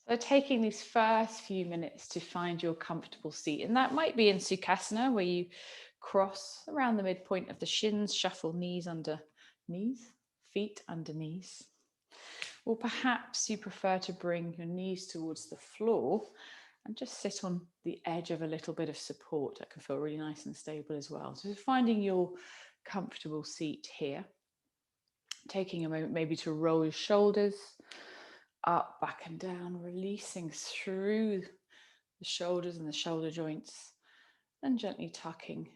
So taking these first few minutes to find your comfortable seat, and that might be in Sukhasana, where you cross around the midpoint of the shins, shuffle knees under knees, feet under knees. Or perhaps you prefer to bring your knees towards the floor and just sit on the edge of a little bit of support. That can feel really nice and stable as well. So finding your comfortable seat here. Taking a moment maybe to roll your shoulders up, back and down, releasing through the shoulders and the shoulder joints, and gently tucking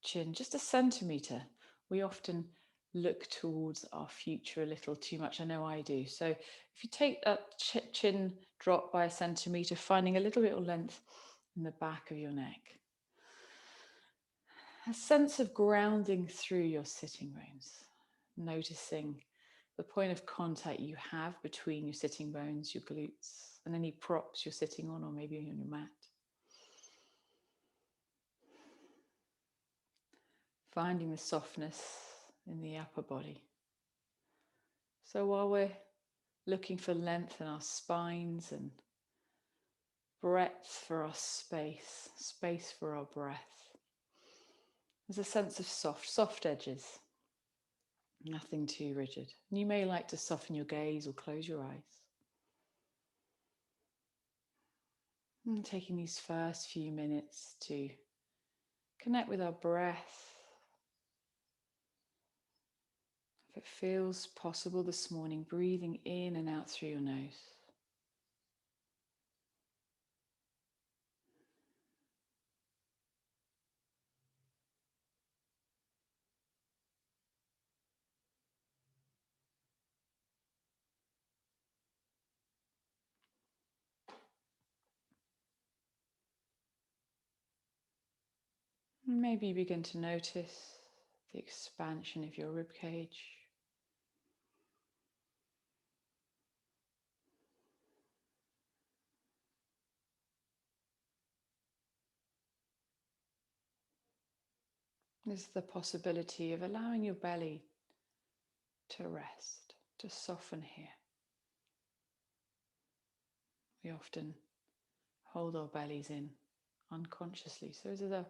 chin just a centimetre. We often look towards our future a little too much. I know I do. So if you take that chin drop by a centimetre, finding a little bit of length in the back of your neck. A sense of grounding through your sitting bones, noticing the point of contact you have between your sitting bones, your glutes, and any props you're sitting on or maybe on your mat. Finding the softness in the upper body. So while we're looking for length in our spines and breadth for our space, space for our breath, there's a sense of soft edges, nothing too rigid. And you may like to soften your gaze or close your eyes. And taking these first few minutes to connect with our breath. If it feels possible this morning, breathing in and out through your nose. Maybe you begin to notice the expansion of your rib cage. There's the possibility of allowing your belly to rest, to soften here. We often hold our bellies in unconsciously, so there's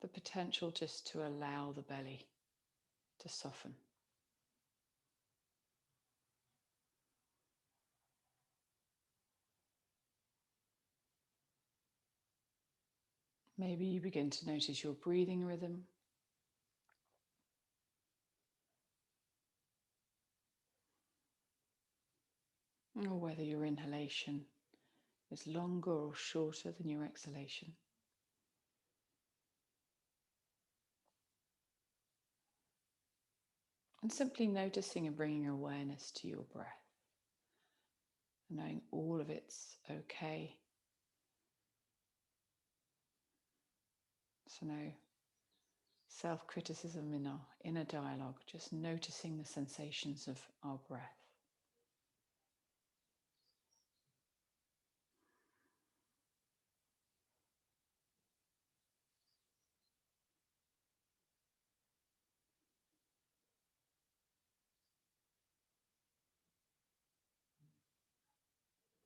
the potential just to allow the belly to soften. Maybe you begin to notice your breathing rhythm. Or whether your inhalation is longer or shorter than your exhalation. And simply noticing and bringing awareness to your breath. Knowing all of it's okay. So no self-criticism in our inner dialogue, just noticing the sensations of our breath.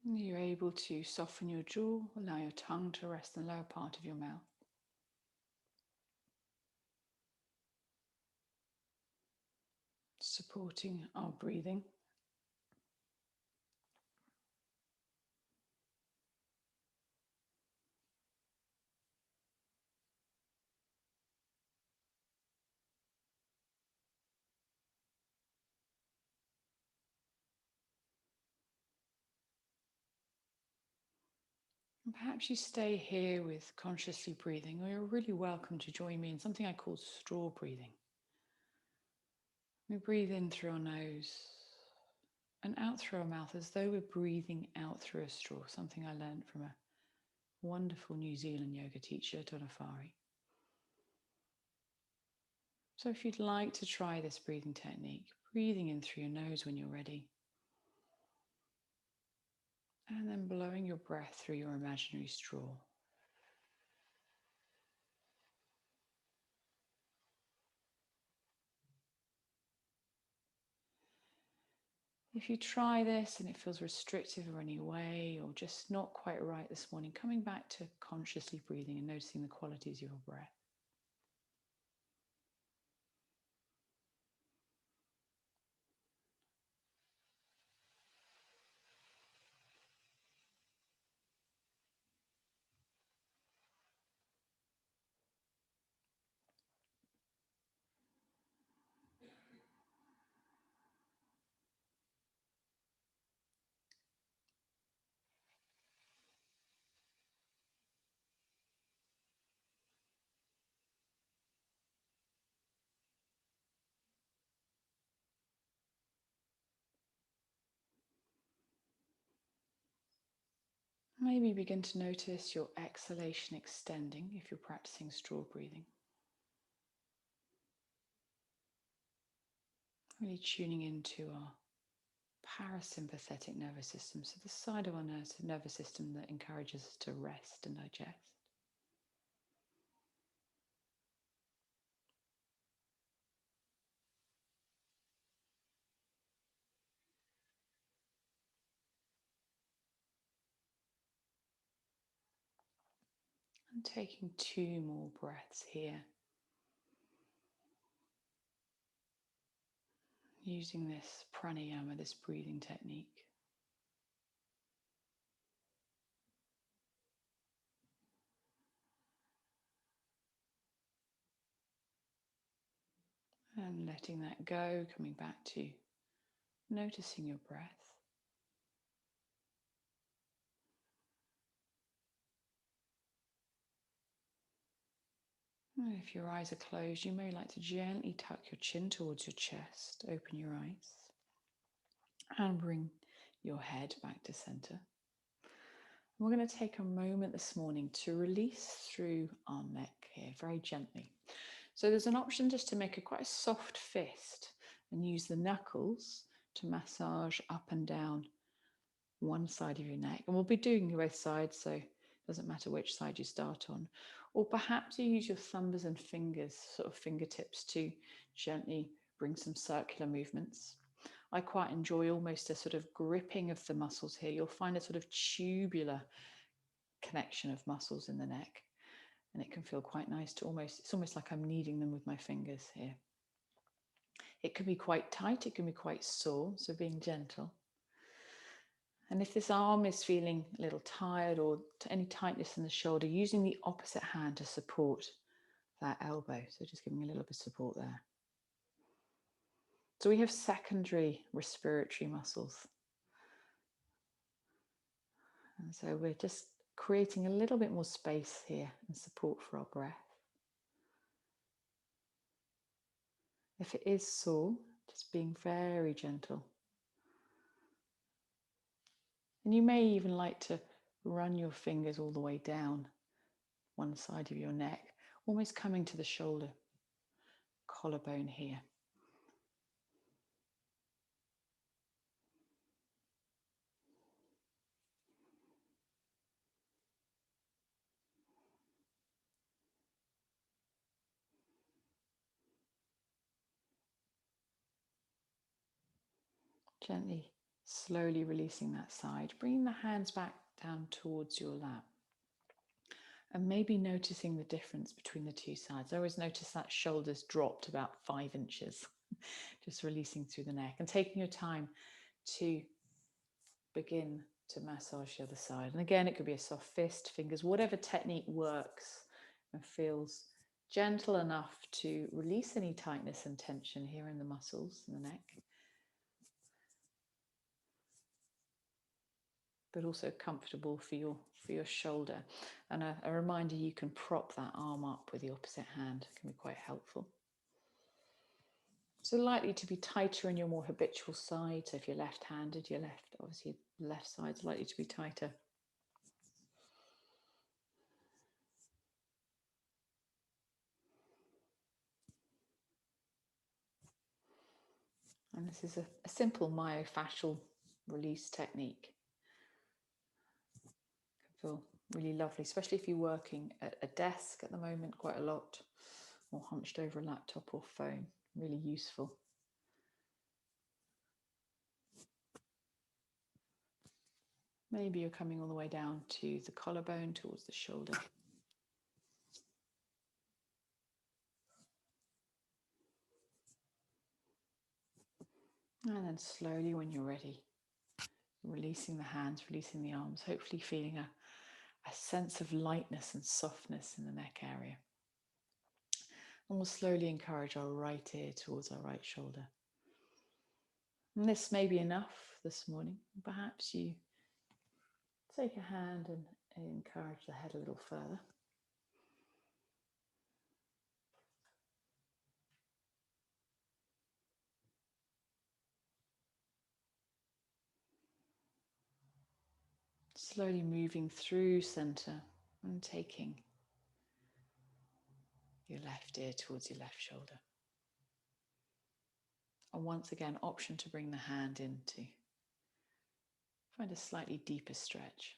You're able to soften your jaw, allow your tongue to rest in the lower part of your mouth. Supporting our breathing. And perhaps you stay here with consciously breathing, or you're really welcome to join me in something I call straw breathing. We breathe in through our nose and out through our mouth as though we're breathing out through a straw, something I learned from a wonderful New Zealand yoga teacher, Donna Farhi. So if you'd like to try this breathing technique, breathing in through your nose when you're ready, and then blowing your breath through your imaginary straw. If you try this and it feels restrictive or any way or just not quite right this morning, coming back to consciously breathing and noticing the qualities of your breath. Maybe begin to notice your exhalation extending if you're practicing straw breathing. Really tuning into our parasympathetic nervous system, so the side of our nervous system that encourages us to rest and digest. And taking 2 more breaths here. Using this pranayama, this breathing technique. And letting that go, coming back to noticing your breath. And if your eyes are closed, you may like to gently tuck your chin towards your chest, open your eyes, and bring your head back to center. We're going to take a moment this morning to release through our neck here very gently. So there's an option just to make quite a soft fist and use the knuckles to massage up and down one side of your neck. And we'll be doing both sides, so it doesn't matter which side you start on. Or perhaps you use your thumbs and fingers, sort of fingertips, to gently bring some circular movements. I quite enjoy almost a sort of gripping of the muscles here. You'll find a sort of tubular connection of muscles in the neck. And it can feel quite nice to it's almost like I'm kneading them with my fingers here. It can be quite tight, it can be quite sore, so being gentle. And if this arm is feeling a little tired or any tightness in the shoulder, using the opposite hand to support that elbow. So just giving a little bit of support there. So we have secondary respiratory muscles. And so we're just creating a little bit more space here and support for our breath. If it is sore, just being very gentle. And you may even like to run your fingers all the way down one side of your neck, almost coming to the shoulder, collarbone here. Gently, slowly releasing that side, bringing the hands back down towards your lap. And maybe noticing the difference between the two sides. I always notice that shoulders dropped about 5 inches, just releasing through the neck and taking your time to begin to massage the other side. And again, it could be a soft fist, fingers, whatever technique works and feels gentle enough to release any tightness and tension here in the muscles in the neck, but also comfortable for your shoulder. And a reminder, you can prop that arm up with the opposite hand. It can be quite helpful. So likely to be tighter in your more habitual side. So if you're left-handed, obviously left side's likely to be tighter. And this is a simple myofascial release technique. It can feel really lovely, especially if you're working at a desk at the moment quite a lot, or hunched over a laptop or phone. Really useful. Maybe you're coming all the way down to the collarbone, towards the shoulder. And then slowly, when you're ready, releasing the hands, releasing the arms, hopefully feeling a sense of lightness and softness in the neck area. And we'll slowly encourage our right ear towards our right shoulder. And this may be enough this morning. Perhaps you take a hand and encourage the head a little further. Slowly moving through center and taking your left ear towards your left shoulder. And once again, option to bring the hand in to find a slightly deeper stretch.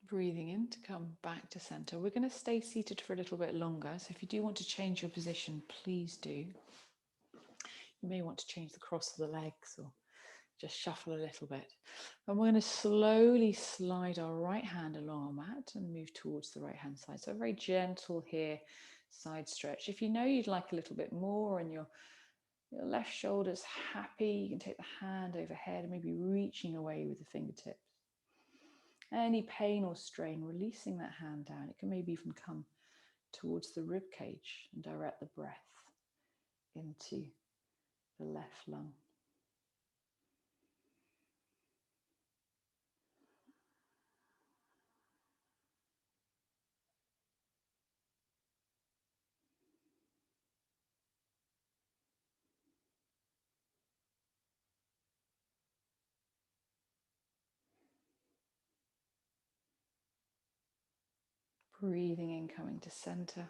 Breathing in to come back to center. We're going to stay seated for a little bit longer. So if you do want to change your position, please do. You may want to change the cross of the legs or just shuffle a little bit. And we're going to slowly slide our right hand along our mat and move towards the right hand side. So a very gentle here side stretch. If you know you'd like a little bit more and your left shoulder's happy, you can take the hand overhead and maybe reaching away with the fingertips. Any pain or strain, releasing that hand down. It can maybe even come towards the rib cage and direct the breath into the left lung. Breathing in, coming to center.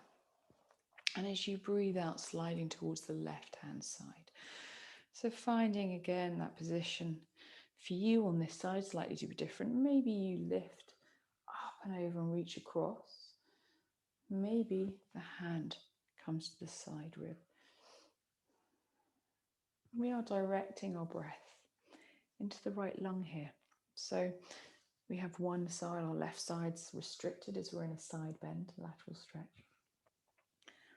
And as you breathe out, sliding towards the left-hand side. So finding again that position for you on this side is likely to be different. Maybe you lift up and over and reach across. Maybe the hand comes to the side rib. We are directing our breath into the right lung here. So we have one side, our left side's restricted as we're in a side bend, lateral stretch.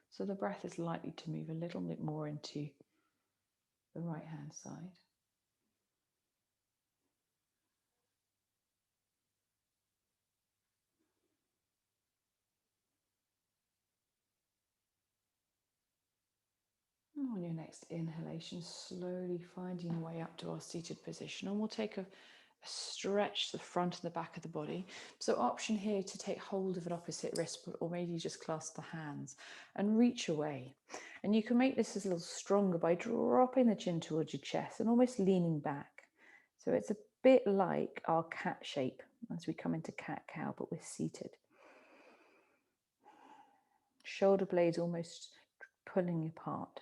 So the breath is likely to move a little bit more into the right hand side. And on your next inhalation, slowly finding your way up to our seated position. And we'll take a stretch the front and the back of the body. So option here to take hold of an opposite wrist, or maybe just clasp the hands and reach away. And you can make this a little stronger by dropping the chin towards your chest and almost leaning back. So it's a bit like our cat shape as we come into cat-cow, but we're seated. Shoulder blades almost pulling apart.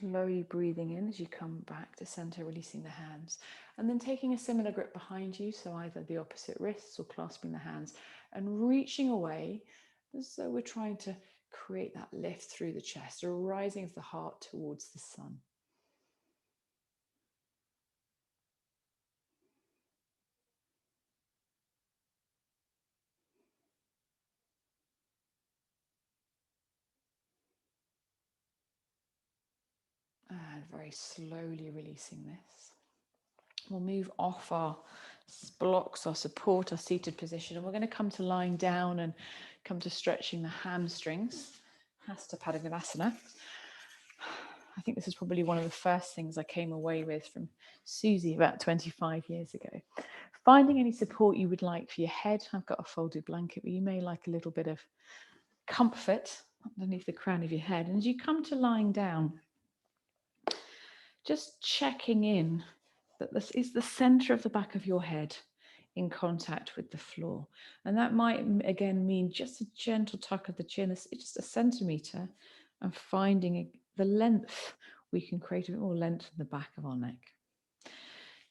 Slowly breathing in as you come back to center, releasing the hands. And then taking a similar grip behind you, so either the opposite wrists or clasping the hands, and reaching away as though we're trying to create that lift through the chest, a rising of the heart towards the sun. And very slowly releasing this. We'll move off our blocks, our support, our seated position, and we're going to come to lying down and come to stretching the hamstrings, Hasta Padangusthasana. I think this is probably one of the first things I came away with from Susie about 25 years ago. Finding any support you would like for your head. I've got a folded blanket, but you may like a little bit of comfort underneath the crown of your head. And as you come to lying down, just checking in that this is the center of the back of your head in contact with the floor. And that might, again, mean just a gentle tuck of the chin, it's just a centimeter, and finding the length we can create a bit more length in the back of our neck.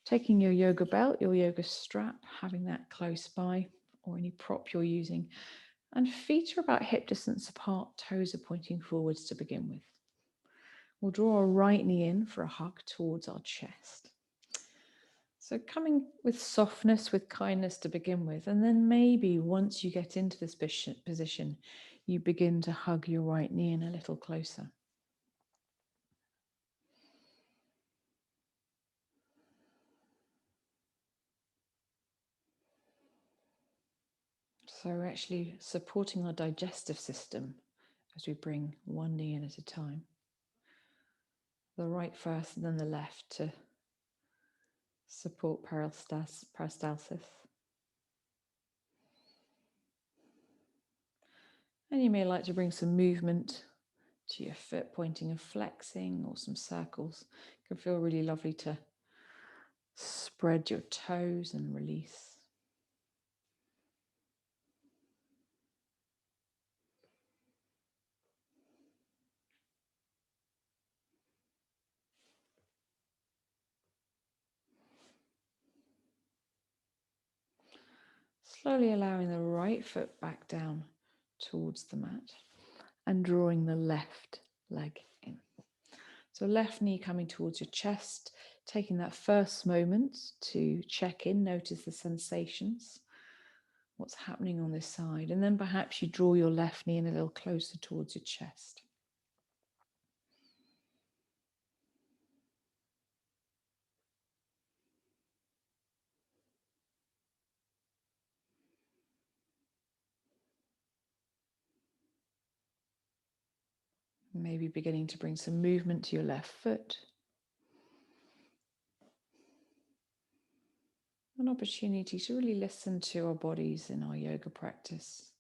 Taking your yoga belt, your yoga strap, having that close by, or any prop you're using, and feet are about hip distance apart, toes are pointing forwards to begin with. We'll draw our right knee in for a hug towards our chest. So coming with softness, with kindness to begin with, and then maybe once you get into this position, you begin to hug your right knee in a little closer. So we're actually supporting our digestive system as we bring one knee in at a time. The right first and then the left to support peristalsis. And you may like to bring some movement to your foot, pointing and flexing, or some circles. It can feel really lovely to spread your toes and release. Slowly allowing the right foot back down towards the mat and drawing the left leg in. So left knee coming towards your chest, taking that first moment to check in, notice the sensations, what's happening on this side, and then perhaps you draw your left knee in a little closer towards your chest. Maybe beginning to bring some movement to your left foot. An opportunity to really listen to our bodies in our yoga practice.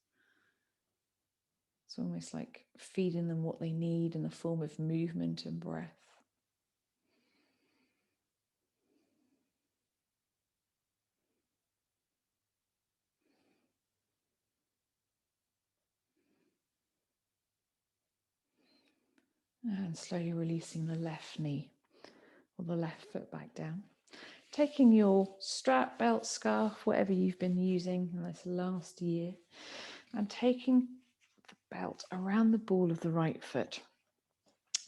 It's almost like feeding them what they need in the form of movement and breath. And slowly releasing the left knee or the left foot back down. Taking your strap, belt, scarf, whatever you've been using in this last year, and taking the belt around the ball of the right foot.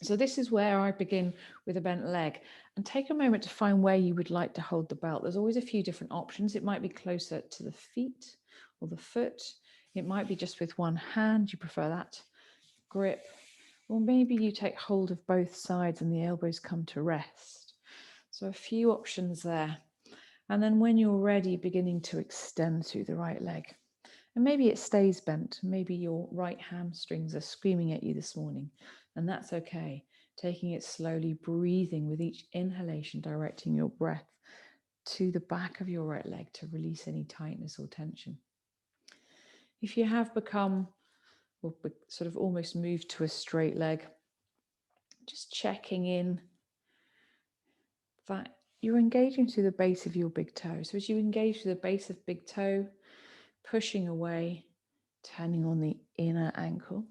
So this is where I begin with a bent leg, and take a moment to find where you would like to hold the belt. There's always a few different options. It might be closer to the feet or the foot. It might be just with one hand. You prefer that grip. Or maybe you take hold of both sides and the elbows come to rest. So a few options there. And then when you're ready, beginning to extend through the right leg. And maybe it stays bent. Maybe your right hamstrings are screaming at you this morning, and that's okay. Taking it slowly, breathing with each inhalation, directing your breath to the back of your right leg to release any tightness or tension. If you have become, or sort of almost moved to a straight leg, just checking in that you're engaging through the base of your big toe. So as you engage through the base of big toe, pushing away, turning on the inner ankle.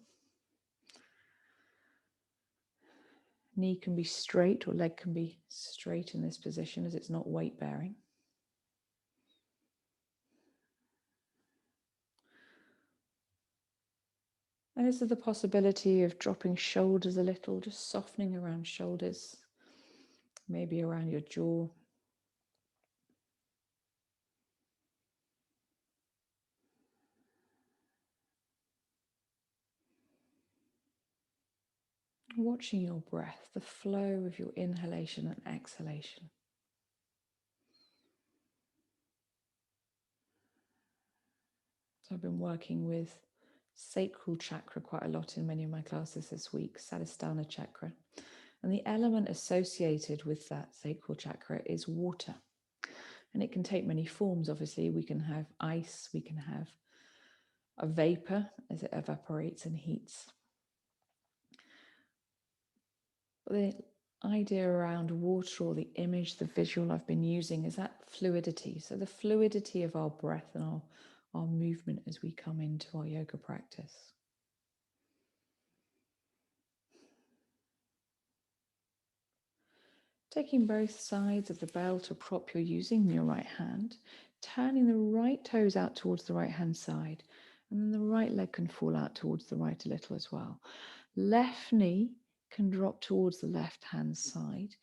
Knee can be straight or leg can be straight in this position as it's not weight bearing. And is there the possibility of dropping shoulders a little, just softening around shoulders, maybe around your jaw. Watching your breath, the flow of your inhalation and exhalation. So I've been working with sacral chakra quite a lot in many of my classes this week, Svadhisthana chakra. And the element associated with that sacral chakra is water. And it can take many forms, obviously. We can have ice, we can have a vapor as it evaporates and heats. But the idea around water, or the image, the visual I've been using, is that fluidity. So the fluidity of our breath and our movement as we come into our yoga practice. Taking both sides of the belt or prop you're using in your right hand, turning the right toes out towards the right hand side, and then the right leg can fall out towards the right a little as well. Left knee can drop towards the left hand side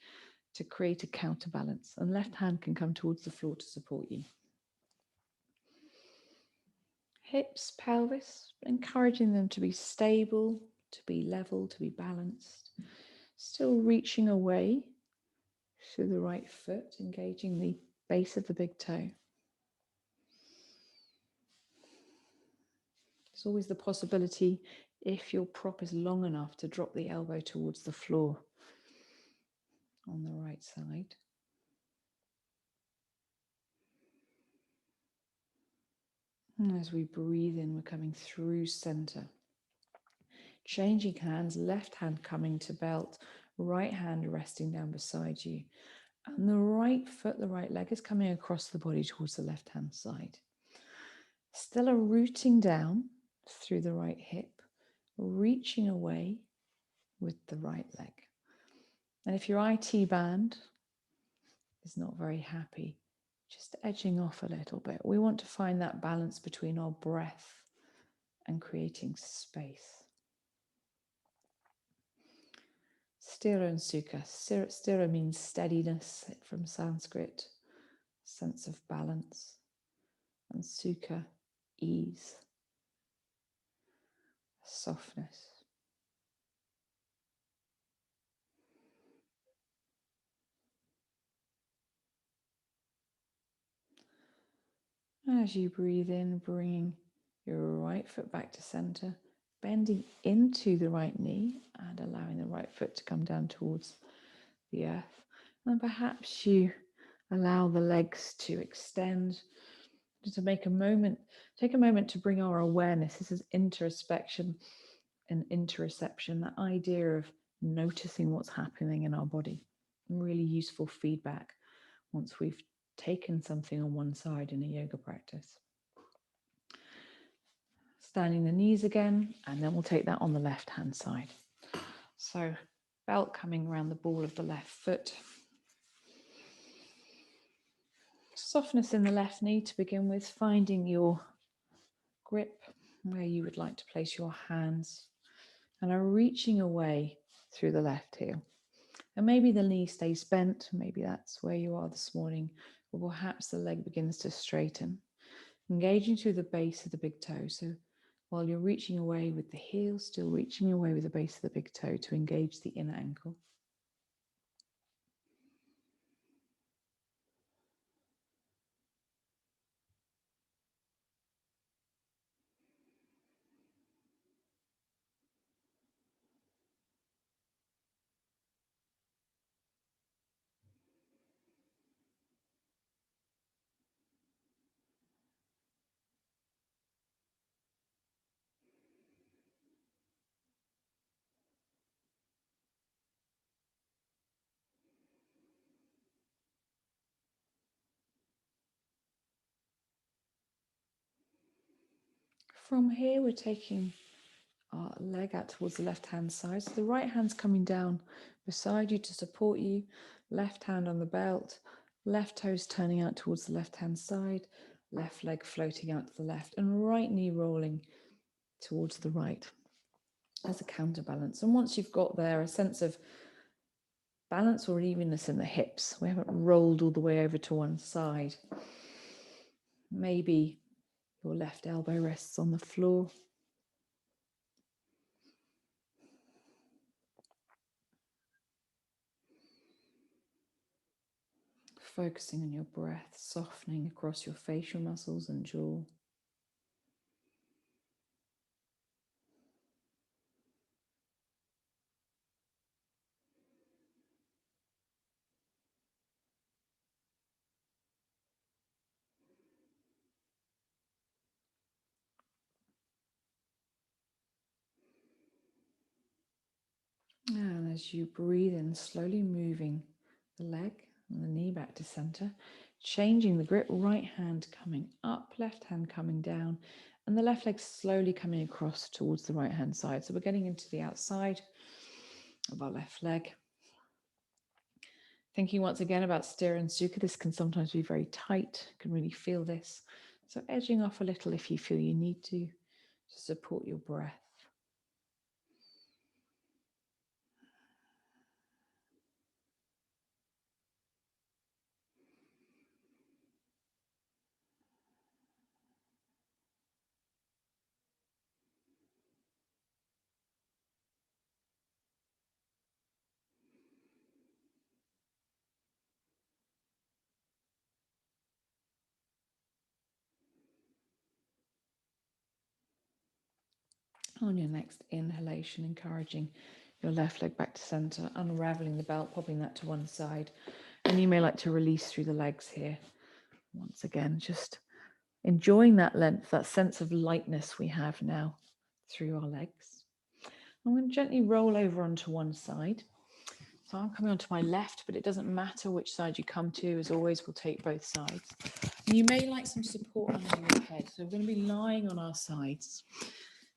to create a counterbalance, and left hand can come towards the floor to support you. Hips, pelvis, encouraging them to be stable, to be level, to be balanced. Still reaching away through the right foot, engaging the base of the big toe. There's always the possibility, if your prop is long enough, to drop the elbow towards the floor on the right side. And as we breathe in, we're coming through center. Changing hands, left hand coming to belt, right hand resting down beside you. And the right foot, the right leg is coming across the body towards the left hand side. Still a rooting down through the right hip, reaching away with the right leg. And if your IT band is not very happy, just edging off a little bit. We want to find that balance between our breath and creating space. Sthira and Sukha. Sthira means steadiness from Sanskrit, sense of balance, and Sukha, ease, softness. As you breathe in, bringing your right foot back to center, bending into the right knee and allowing the right foot to come down towards the earth. And perhaps you allow the legs to extend, just to take a moment to bring our awareness. This is introspection and interoception, that idea of noticing what's happening in our body. Really useful feedback once we've taken something on one side in a yoga practice. Standing the knees again, and then we'll take that on the left hand side. So belt coming around the ball of the left foot. Softness in the left knee to begin with, finding your grip where you would like to place your hands, and are reaching away through the left heel. And maybe the knee stays bent, maybe that's where you are this morning, or perhaps the leg begins to straighten. Engaging through the base of the big toe. So while you're reaching away with the heel, still reaching away with the base of the big toe to engage the inner ankle. From here, we're taking our leg out towards the left-hand side. So the right hand's coming down beside you to support you. Left hand on the belt. Left toes turning out towards the left-hand side. Left leg floating out to the left. And right knee rolling towards the right as a counterbalance. And once you've got there, a sense of balance or evenness in the hips. We haven't rolled all the way over to one side. Maybe your left elbow rests on the floor. Focusing on your breath, softening across your facial muscles and jaw. And as you breathe in, slowly moving the leg and the knee back to center, changing the grip, right hand coming up, left hand coming down, and the left leg slowly coming across towards the right hand side. So we're getting into the outside of our left leg. Thinking once again about Sthira and Sukha, this can sometimes be very tight, you can really feel this. So edging off a little if you feel you need to support your breath. On your next inhalation, encouraging your left leg back to center, unraveling the belt, popping that to one side. And you may like to release through the legs here. Once again, just enjoying that length, that sense of lightness we have now through our legs. I'm going to gently roll over onto one side. So I'm coming onto my left, but it doesn't matter which side you come to. As always, we'll take both sides. And you may like some support under your head. So we're going to be lying on our sides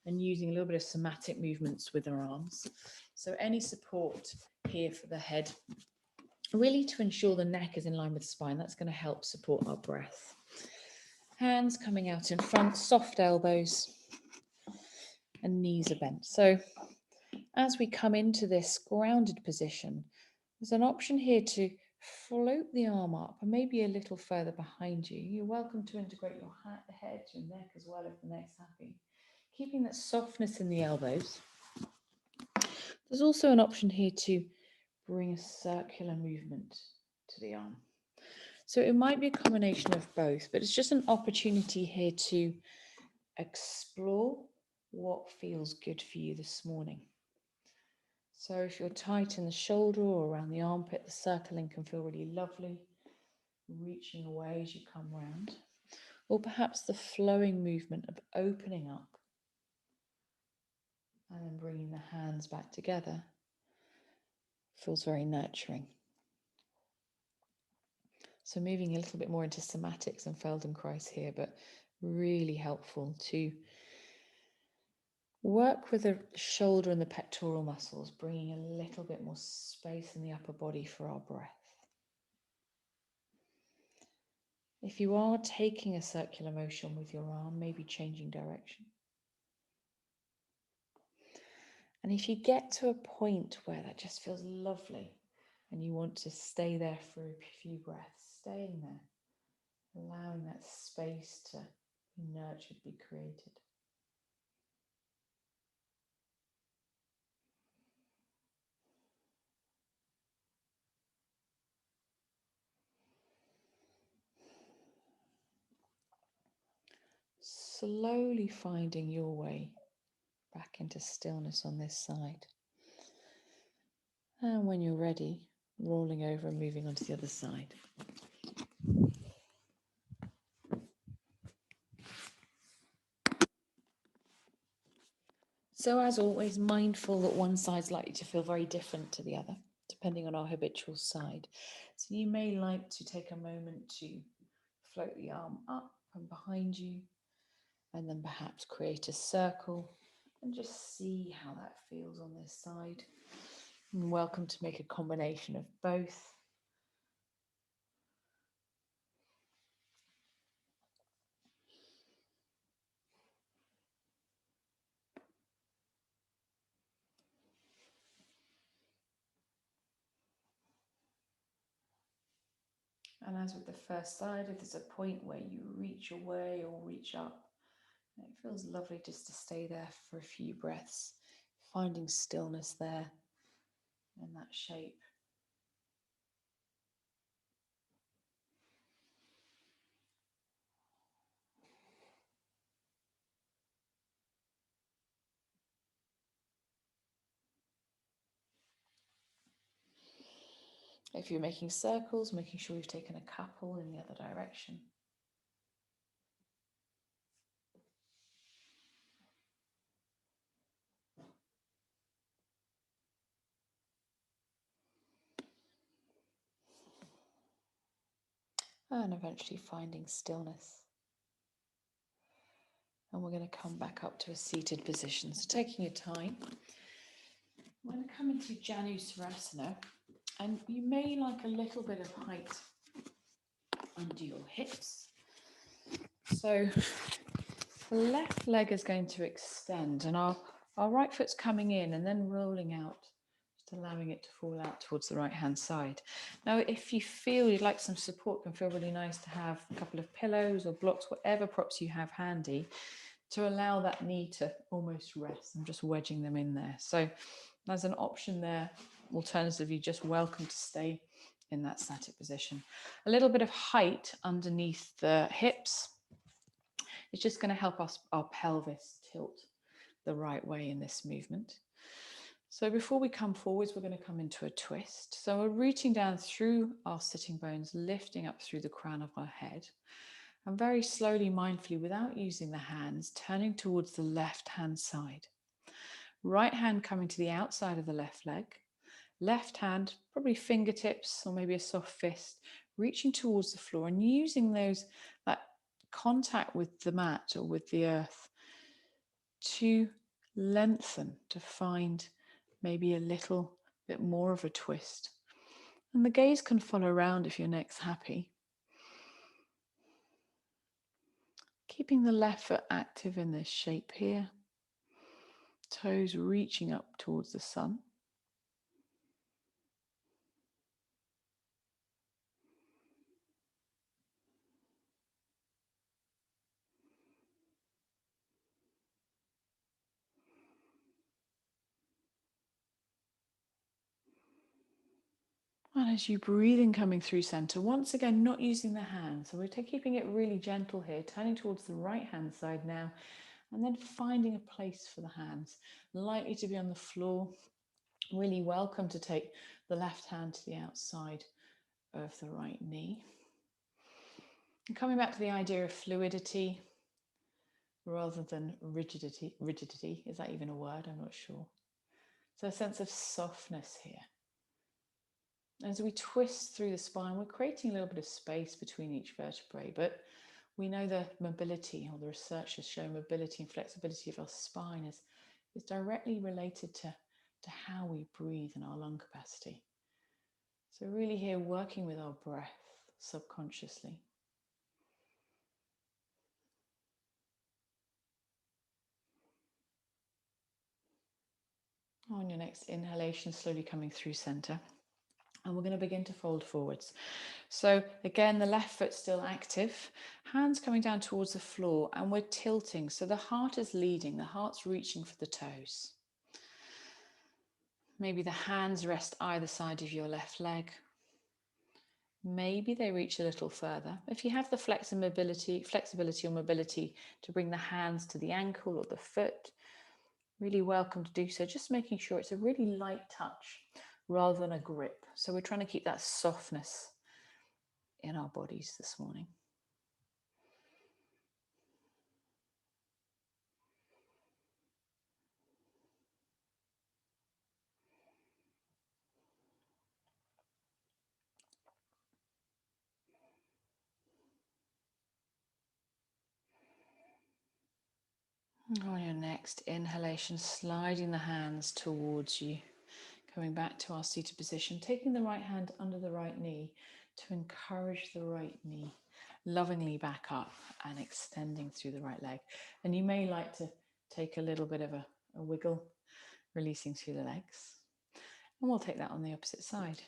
and using a little bit of somatic movements with our arms. So any support here for the head, really to ensure the neck is in line with the spine. That's going to help support our breath. Hands coming out in front, soft elbows, and knees are bent. So as we come into this grounded position, there's an option here to float the arm up and maybe a little further behind you. You're welcome to integrate your head, your neck as well if the neck's happy. Keeping that softness in the elbows. There's also an option here to bring a circular movement to the arm. So it might be a combination of both, but it's just an opportunity here to explore what feels good for you this morning. So if you're tight in the shoulder or around the armpit, the circling can feel really lovely, reaching away as you come round. Or perhaps the flowing movement of opening up and then bringing the hands back together feels very nurturing. So moving a little bit more into somatics and Feldenkrais here, but really helpful to work with the shoulder and the pectoral muscles, bringing a little bit more space in the upper body for our breath. If you are taking a circular motion with your arm, maybe changing direction. And if you get to a point where that just feels lovely and you want to stay there for a few breaths, staying there, allowing that space to be nurtured, be created. Slowly finding your way back into stillness on this side. And when you're ready, rolling over and moving on to the other side. So as always, mindful that one side's likely to feel very different to the other, depending on our habitual side. So you may like to take a moment to float the arm up and behind you, and then perhaps create a circle and just see how that feels on this side. You're welcome to make a combination of both. And as with the first side, if there's a point where you reach away or reach up, it feels lovely just to stay there for a few breaths, finding stillness there in that shape. If you're making circles, making sure you've taken a couple in the other direction. And eventually finding stillness. And we're going to come back up to a seated position. So taking your time, I'm going to come into Janu Sarasana. And you may like a little bit of height under your hips. So the left leg is going to extend and our right foot's coming in and then rolling out, just allowing it to fall out towards the right hand side. Now, if you feel you'd like some support, it can feel really nice to have a couple of pillows or blocks, whatever props you have handy, to allow that knee to almost rest. I'm just wedging them in there. So there's an option there. Alternatively, you're just welcome to stay in that static position. A little bit of height underneath the hips. It's just going to help us, our pelvis tilt the right way in this movement. So before we come forwards, we're going to come into a twist. So we're reaching down through our sitting bones, lifting up through the crown of our head. And very slowly, mindfully, without using the hands, turning towards the left hand side. Right hand coming to the outside of the left leg. Left hand, probably fingertips or maybe a soft fist, reaching towards the floor and using that contact with the mat or with the earth to lengthen, to find maybe a little bit more of a twist. And the gaze can follow around if your neck's happy. Keeping the left foot active in this shape here. Toes reaching up towards the sun. And as you breathe in, coming through center, once again, not using the hands. So we're keeping it really gentle here, turning towards the right hand side now, and then finding a place for the hands. Likely to be on the floor. Really welcome to take the left hand to the outside of the right knee. And coming back to the idea of fluidity rather than rigidity. Rigidity, is that even a word? I'm not sure. So a sense of softness here. As we twist through the spine, we're creating a little bit of space between each vertebrae, but we know the mobility, or the research has shown mobility and flexibility of our spine is directly related to how we breathe and our lung capacity. So really here working with our breath subconsciously. On your next inhalation, slowly coming through center. And we're going to begin to fold forwards. So again, the left foot still active, hands coming down towards the floor, and we're tilting. So the heart is leading, the heart's reaching for the toes. Maybe the hands rest either side of your left leg. Maybe they reach a little further. If you have the flexibility or mobility to bring the hands to the ankle or the foot, really welcome to do so. Just making sure it's a really light touch rather than a grip. So we're trying to keep that softness in our bodies this morning. On your next inhalation, sliding the hands towards you, coming back to our seated position, taking the right hand under the right knee to encourage the right knee lovingly back up and extending through the right leg. And you may like to take a little bit of a wiggle, releasing through the legs. And we'll take that on the opposite side.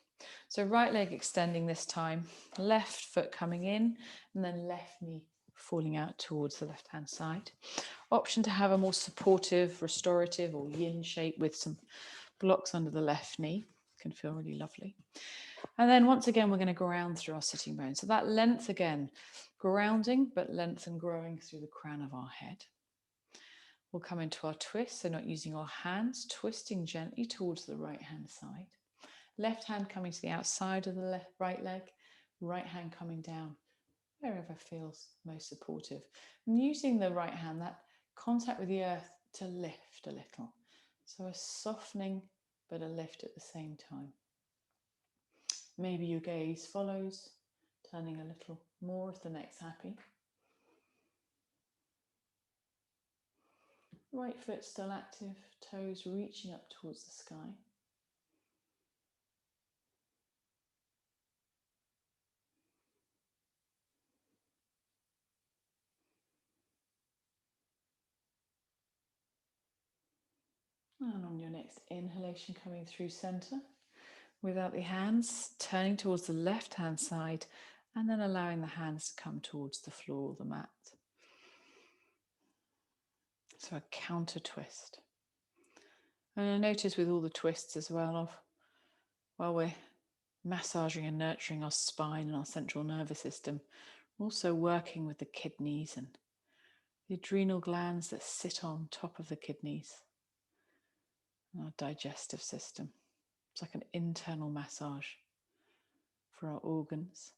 So right leg extending this time, left foot coming in, and then left knee falling out towards the left hand side. Option to have a more supportive, restorative or yin shape with some blocks under the left knee. Can feel really lovely. And then once again, we're going to ground through our sitting bones. So that length again, grounding, but length and growing through the crown of our head. We'll come into our twist, so not using our hands, twisting gently towards the right hand side. Left hand coming to the outside of the right leg, right hand coming down wherever feels most supportive. And using the right hand, that contact with the earth to lift a little. So a softening, but a lift at the same time. Maybe your gaze follows, turning a little more if the neck's happy. Right foot still active, toes reaching up towards the sky. And on your next inhalation, coming through center, without the hands, turning towards the left hand side, and then allowing the hands to come towards the floor or the mat. So a counter twist. And I notice with all the twists as well of while we're massaging and nurturing our spine and our central nervous system, we're also working with the kidneys and the adrenal glands that sit on top of the kidneys and our digestive system. It's like an internal massage for our organs.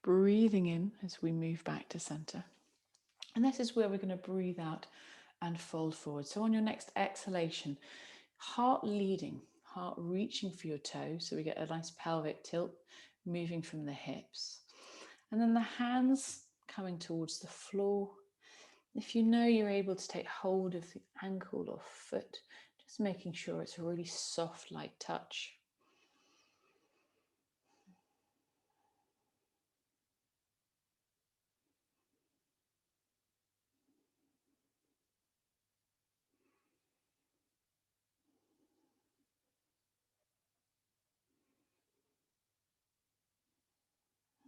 Breathing in as we move back to center. And this is where we're going to breathe out and fold forward. So on your next exhalation, heart leading, heart reaching for your toes. So we get a nice pelvic tilt moving from the hips. And then the hands coming towards the floor. If you know you're able to take hold of the ankle or foot, just making sure it's a really soft, light touch.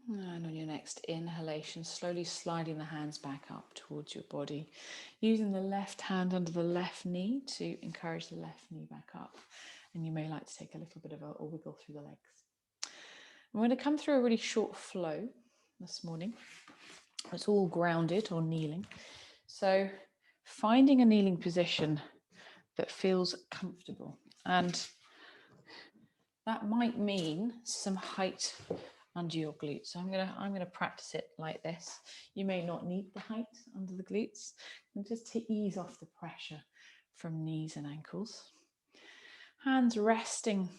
And on your next inhalation, slowly sliding the hands back up towards your body, using the left hand under the left knee to encourage the left knee back up. And you may like to take a little bit of a wiggle through the legs. I'm going to come through a really short flow this morning. It's all grounded or kneeling. So finding a kneeling position that feels comfortable. And that might mean some height under your glutes. So I'm gonna practice it like this. You may not need the height under the glutes, and just to ease off the pressure from knees and ankles. Hands resting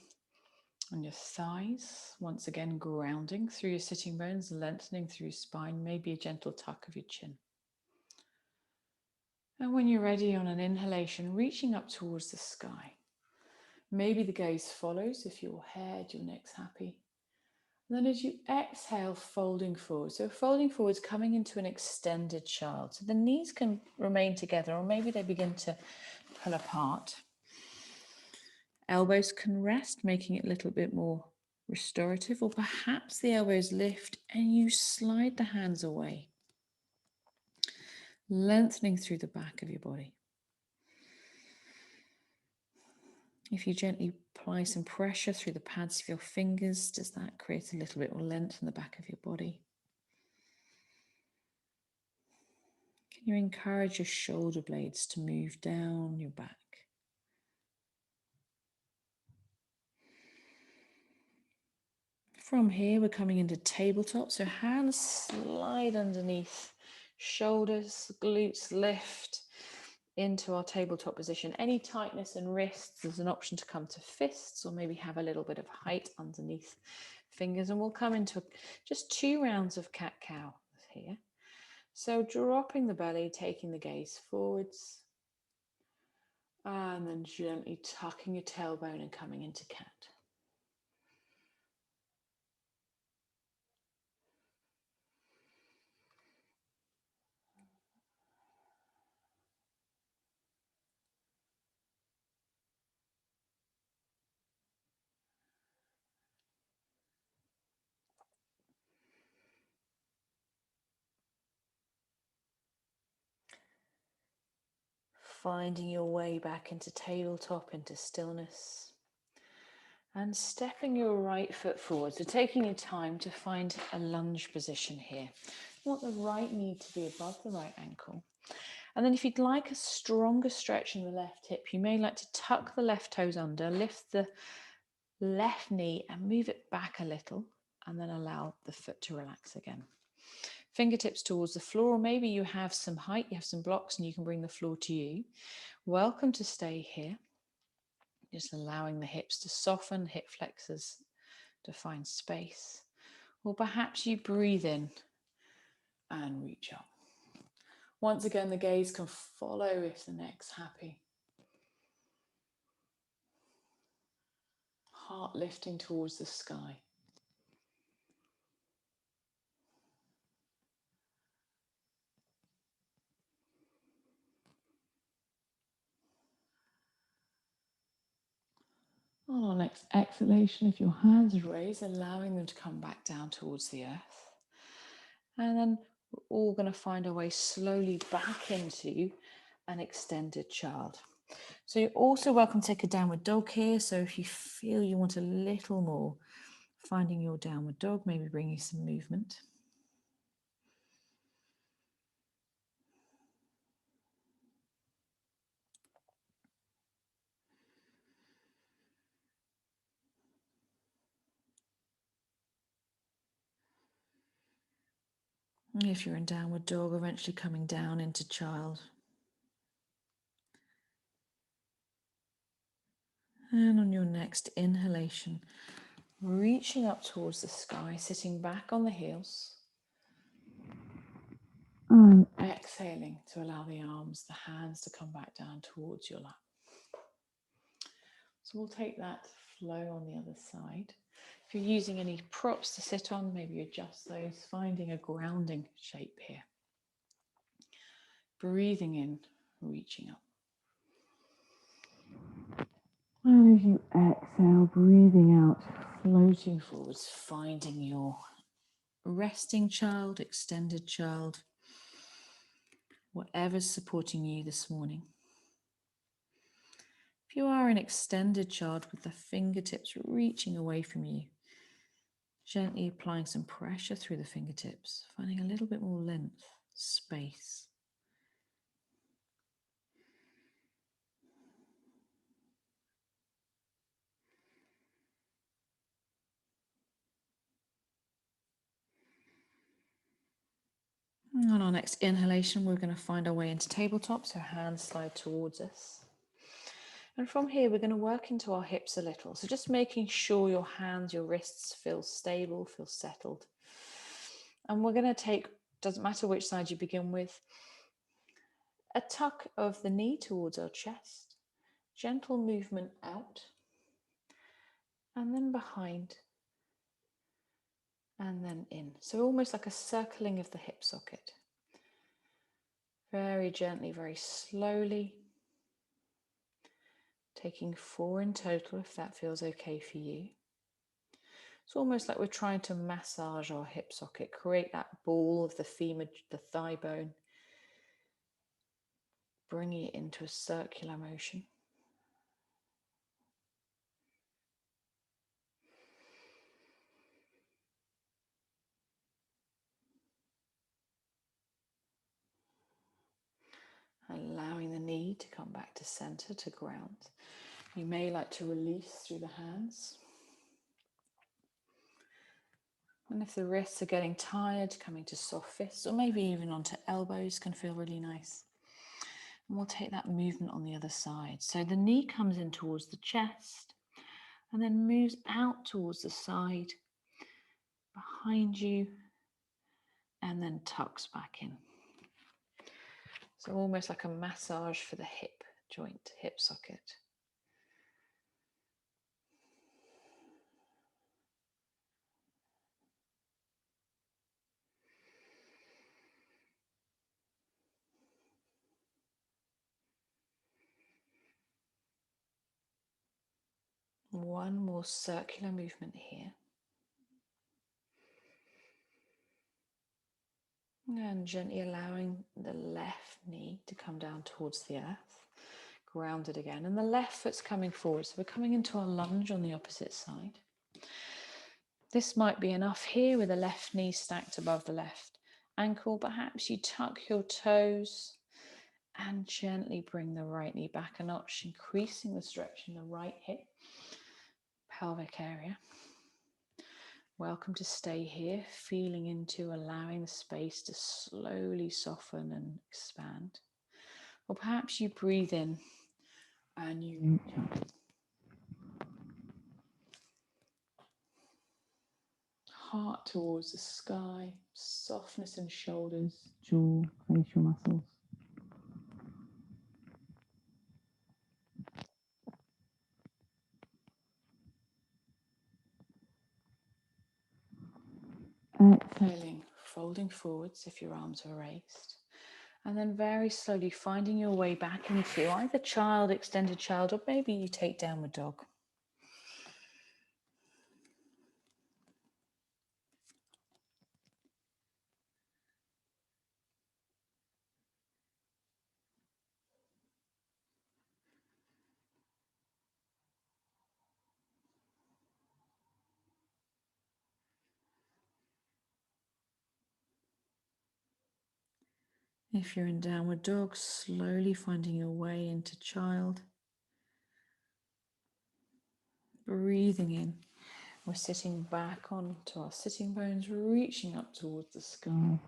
on your thighs, once again grounding through your sitting bones, lengthening through your spine, maybe a gentle tuck of your chin. And when you're ready on an inhalation, reaching up towards the sky. Maybe the gaze follows if your head, your neck's happy. And then as you exhale, folding forward. So folding forward is coming into an extended child. So the knees can remain together, or maybe they begin to pull apart. Elbows can rest, making it a little bit more restorative, or perhaps the elbows lift and you slide the hands away, lengthening through the back of your body. If you gently apply some pressure through the pads of your fingers, does that create a little bit more length in the back of your body? Can you encourage your shoulder blades to move down your back? From here, we're coming into tabletop. So hands slide underneath, shoulders, glutes lift into our tabletop position. Any tightness in wrists, there's an option to come to fists, or maybe have a little bit of height underneath fingers. And we'll come into just 2 rounds of cat-cow here. So dropping the belly, taking the gaze forwards, and then gently tucking your tailbone and coming into cat. Finding your way back into tabletop, into stillness. And stepping your right foot forward. So taking your time to find a lunge position here. You want the right knee to be above the right ankle. And then if you'd like a stronger stretch in the left hip, you may like to tuck the left toes under, lift the left knee and move it back a little, and then allow the foot to relax again. Fingertips towards the floor, or maybe you have some height, you have some blocks and you can bring the floor to you. Welcome to stay here. Just allowing the hips to soften, hip flexors to find space. Or perhaps you breathe in and reach up. Once again, the gaze can follow if the neck's happy. heart lifting towards the sky. On our next exhalation, if your hands are raised, allowing them to come back down towards the earth. And then we're all going to find our way slowly back into an extended child. So you're also welcome to take a downward dog here. So if you feel you want a little more, finding your downward dog, maybe bringing some movement. And if you're in downward dog, eventually coming down into child. And on your next inhalation, reaching up towards the sky, sitting back on the heels. And exhaling to allow the arms, the hands to come back down towards your lap. So we'll take that flow on the other side. If you're using any props to sit on, maybe adjust those, finding a grounding shape here. Breathing in, reaching up. And as you exhale, breathing out, floating forwards, finding your resting child, extended child, whatever's supporting you this morning. If you are an extended child with the fingertips reaching away from you, gently applying some pressure through the fingertips, finding a little bit more length, space. And on our next inhalation, we're going to find our way into tabletop, so hands slide towards us. And from here, we're going to work into our hips a little. So just making sure your hands, your wrists feel stable, feel settled. And we're going to take, doesn't matter which side you begin with, a tuck of the knee towards our chest, gentle movement out, and then behind, and then in. So almost like a circling of the hip socket. Very gently, very slowly. Taking 4 in total, if that feels okay for you. It's almost like we're trying to massage our hip socket, create that ball of the femur, the thigh bone, bringing it into a circular motion. Allowing the knee to come back to center, to ground. You may like to release through the hands. And if the wrists are getting tired, coming to soft fists, or maybe even onto elbows can feel really nice. And we'll take that movement on the other side. So the knee comes in towards the chest and then moves out towards the side, behind you, and then tucks back in. So almost like a massage for the hip joint, hip socket. One more circular movement here. And gently allowing the left knee to come down towards the earth, grounded again. And the left foot's coming forward. So we're coming into our lunge on the opposite side. This might be enough here with the left knee stacked above the left ankle. Perhaps you tuck your toes and gently bring the right knee back a notch, increasing the stretch in the right hip, pelvic area. Welcome to stay here, feeling into allowing the space to slowly soften and expand. Or perhaps you breathe in and you reach up. Heart towards the sky, softness in shoulders, jaw, facial muscles. Exhaling, folding forwards if your arms are raised. And then very slowly finding your way back into either child, extended child, or maybe you take downward dog. If you're in downward dog, slowly finding your way into child. Breathing in. We're sitting back onto our sitting bones, reaching up towards the sky.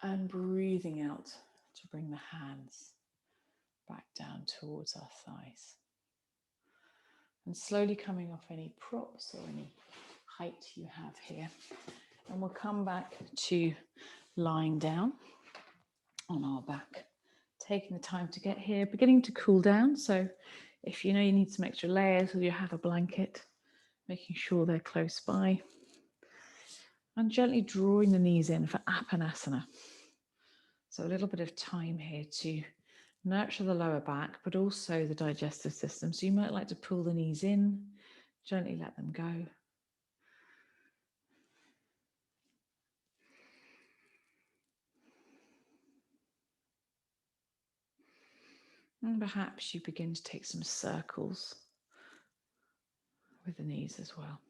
And breathing out to bring the hands back down towards our thighs. And slowly coming off any props or any height you have here. And we'll come back to lying down on our back, taking the time to get here, beginning to cool down. So if you know you need some extra layers or you have a blanket, making sure they're close by. And gently drawing the knees in for Apanasana. So a little bit of time here to nurture the lower back, but also the digestive system. So you might like to pull the knees in, gently let them go. And perhaps you begin to take some circles with the knees as well.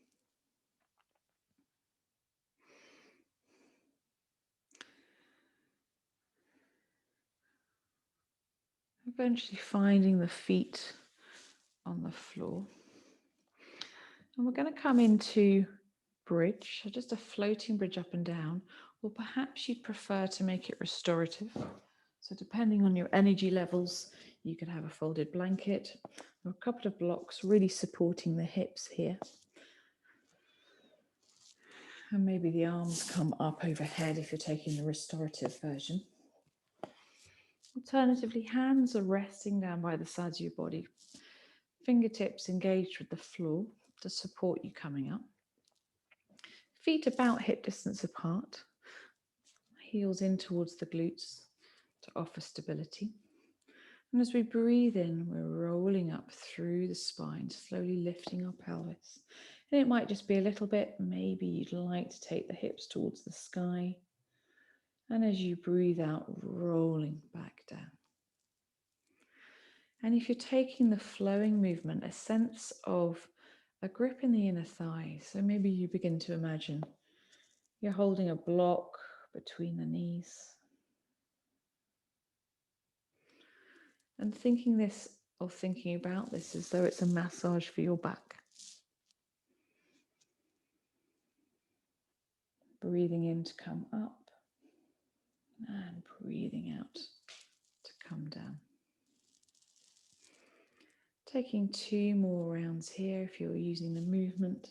Eventually finding the feet on the floor. And we're going to come into bridge, so just a floating bridge up and down, or perhaps you'd prefer to make it restorative. So depending on your energy levels, you could have a folded blanket or a couple of blocks really supporting the hips here. And maybe the arms come up overhead if you're taking the restorative version. Alternatively, hands are resting down by the sides of your body. Fingertips engaged with the floor to support you coming up. Feet about hip distance apart. Heels in towards the glutes to offer stability. And as we breathe in, we're rolling up through the spine, slowly lifting our pelvis. And it might just be a little bit, maybe you'd like to take the hips towards the sky. And as you breathe out, rolling back down. And if you're taking the flowing movement, a sense of a grip in the inner thighs. So maybe you begin to imagine you're holding a block between the knees. And thinking about this as though it's a massage for your back. Breathing in to come up and breathing out to come down. Taking 2 more rounds here if you're using the movement.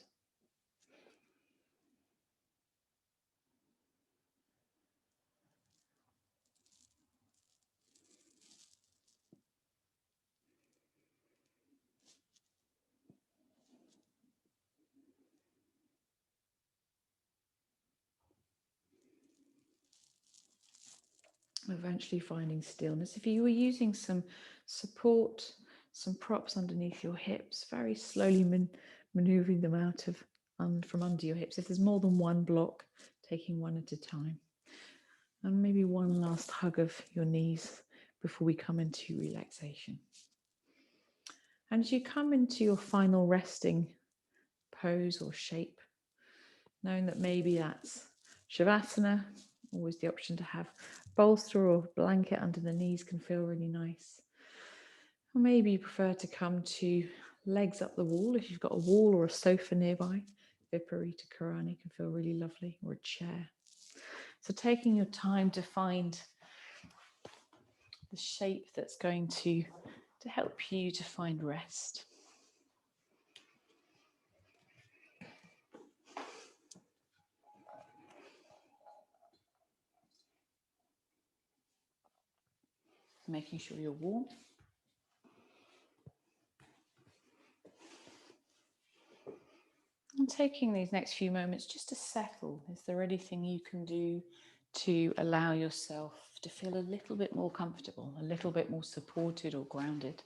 Eventually finding stillness. If you were using some support, some props underneath your hips, very slowly maneuvering them out of from under your hips. If there's more than one block, taking one at a time. And maybe one last hug of your knees before we come into relaxation. And as you come into your final resting pose or shape, knowing that maybe that's Shavasana, always the option to have bolster or blanket under the knees can feel really nice. Or maybe you prefer to come to legs up the wall. If you've got a wall or a sofa nearby, Viparita Karani can feel really lovely, or a chair. So taking your time to find the shape that's going to help you to find rest. Making sure you're warm. And taking these next few moments just to settle, is there anything you can do to allow yourself to feel a little bit more comfortable, a little bit more supported or grounded?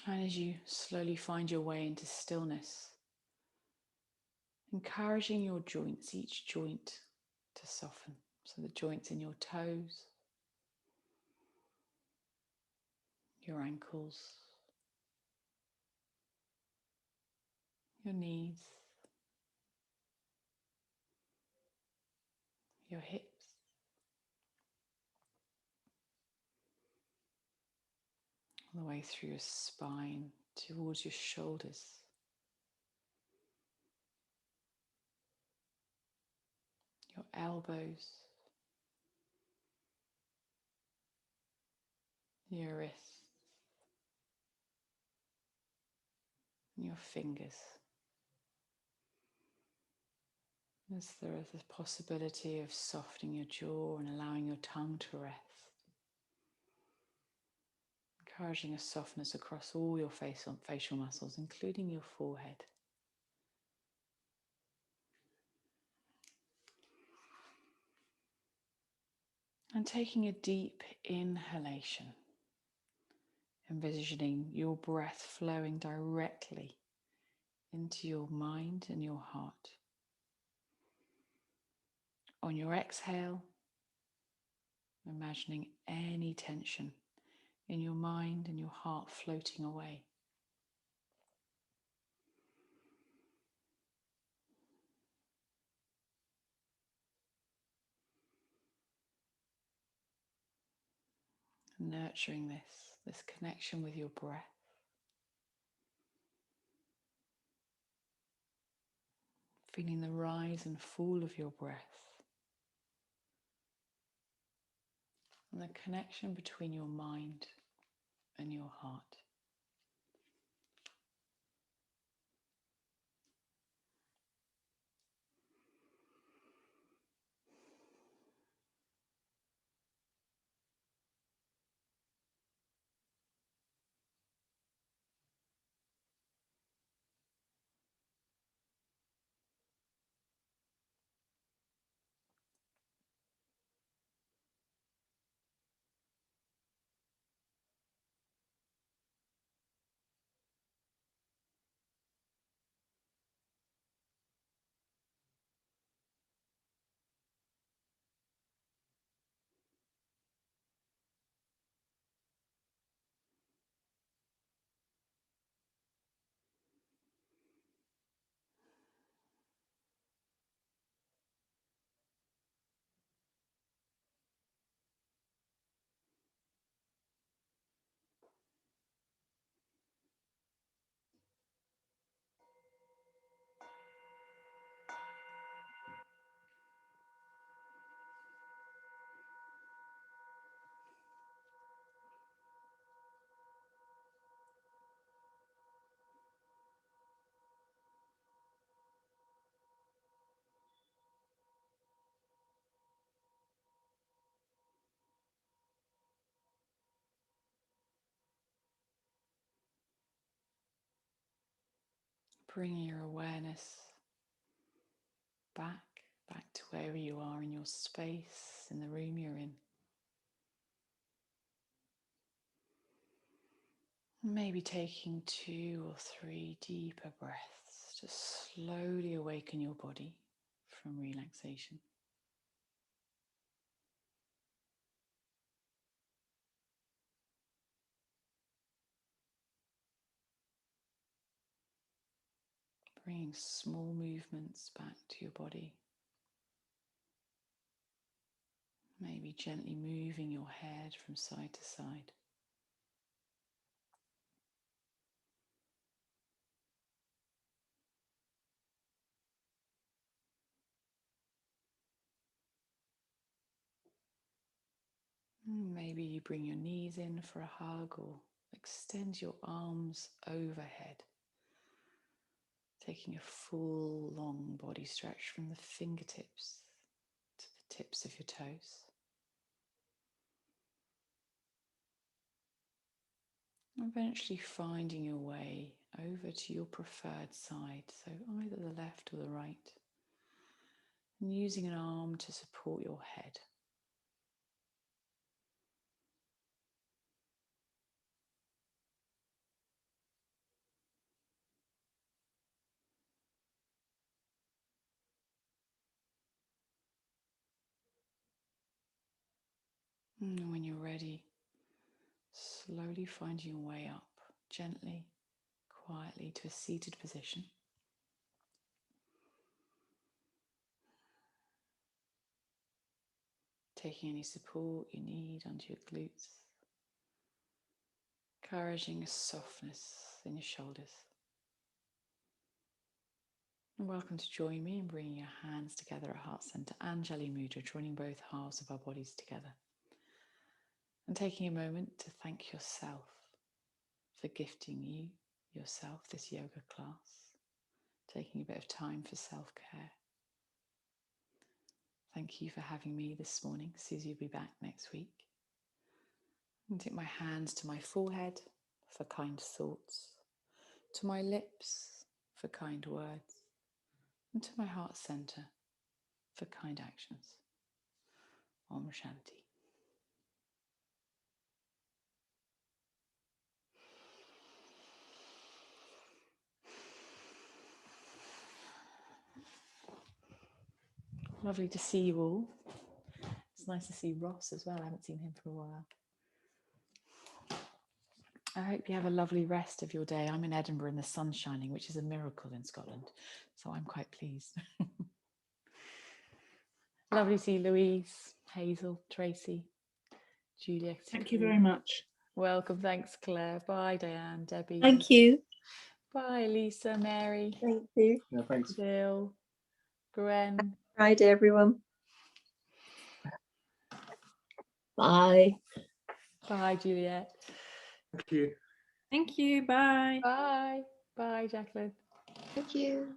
And as you slowly find your way into stillness, encouraging your joints, each joint, to soften. So the joints in your toes, your ankles, your knees, your hips, all the way through your spine towards your shoulders, your elbows, your wrists, and your fingers. As there is the possibility of softening your jaw and allowing your tongue to rest. Encouraging a softness across all your facial muscles, including your forehead. And taking a deep inhalation, envisioning your breath flowing directly into your mind and your heart. On your exhale, imagining any tension in your mind and your heart floating away. Nurturing this connection with your breath. Feeling the rise and fall of your breath. And the connection between your mind and your heart. Bringing your awareness back to wherever you are in your space, in the room you're in. Maybe taking 2 or 3 deeper breaths to slowly awaken your body from relaxation. Bringing small movements back to your body. Maybe gently moving your head from side to side. Maybe you bring your knees in for a hug or extend your arms overhead, taking a full long body stretch from the fingertips to tips of your toes. Eventually finding your way over to your preferred side, so either the left or the right, and using an arm to support your head. And when you're ready, slowly finding your way up, gently, quietly to a seated position. Taking any support you need under your glutes. Encouraging a softness in your shoulders. And welcome to join me in bringing your hands together at heart center, Anjali Mudra, joining both halves of our bodies together. And taking a moment to thank yourself for gifting yourself this yoga class. Taking a bit of time for self-care. Thank you for having me this morning. Susie will be back next week. And take my hands to my forehead for kind thoughts, to my lips for kind words, and to my heart center for kind actions. Om Shanti. Lovely to see you all. It's nice to see Ross as well. I haven't seen him for a while. I hope you have a lovely rest of your day. I'm in Edinburgh and the sun's shining, which is a miracle in Scotland. So I'm quite pleased. Lovely to see Louise, Hazel, Tracy, Julia. Thank you very much. Welcome. Thanks, Claire. Bye, Diane, Debbie. Thank you. Bye, Lisa, Mary. Thank you. Yeah, thanks. Bill, Gwen. Friday, everyone. Bye. Bye, Juliet. Thank you. Thank you. Bye. Bye. Bye, Jacqueline. Thank you.